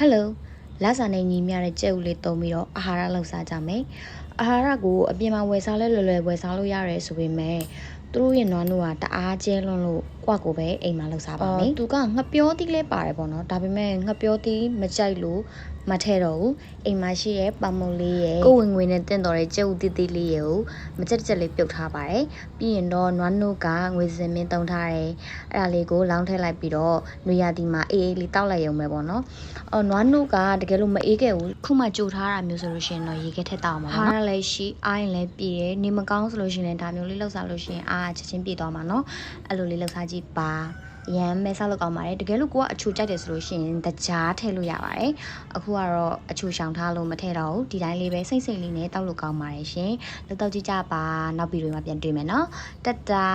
Hello လာစားနေညီမြတဲ့ကြက်ဦးလေးတုံးပြီးတော့အာဟာရလောက်စားကြမယ်အာဟာရကိုအပြင်မှာဝယ်စားလဲလွယ်လွယ်ဝယ်စားလို့ရတယ်ဆိုပေမဲ့သူတို့ရဲ့နွားနို့ကတအားကျဲလွန်းလို့ကွက်ကိုပဲအိမ်မှာလောက်စားပါမယ်သူကငှက်ပြောသီးလေးပါတယ်ပေါ့နော်ဒါပေမဲ့ငှက်ပြောသီးမကြိုက်လို့မထဲတော့ဘူးအိမ်မှာရှိရဲ့ပမုံလေးရဲ့ကိုဝင်ငွေနဲ့တင့်တော်တဲ့ကြက်ဦးသီးသီးလေးကိုမကြက်ကြက်လေးပြုတ်ထားပါတယ်ပြီးရင်တော့နွားနို့ကငွေစင်မင်းတုံးထားတယ်အဲ့ဒါလေးကိုလောင်းထည့်လိုက်ပြီးတော့နွေရာသီမှာအေးအေးလေးတောက်လိုက်ရုံပဲပေါ့နော်နွားနို့ကတကယ်လို့မအေးခဲ့ဘူးခုမှကြိုထားတာမျိုးဆိုလို့ရှိရင်တော့ရေခဲထက်တောက်မှာပေါ့နော်အားလည်းရှိအားရင်လည်းပြည့်တယ်နေမကောင်းဆိုလို့ရှိရင်ဒါမျိုးလေးလောက်စားလို့ရှိရင်အားချက်ချင်းပြည့်သွားမှာနော်အဲ့လိုလေးလောက်စားကြည့်ပါရမ်းမဲစားလို့ကောင်းပါတယ်တကယ်လို့ကိုကအချိုကြိုက်တယ်ဆိုလို့ရှိရင်တကြားထည့်လို့ရပါတယ်အခုကတော့အချိုရှောင်ထားလို့မထည့်တော့ဘူးဒီတိုင်းလေးပဲစိမ့်စိမ့်လေးနဲ့တောက်လို့ကောင်းပါတယ်ရှင်လောက်တော့ကြည့်ကြပါနောက်ဗီဒီယိုမှာပြန်တွေ့မယ်နော်တတာ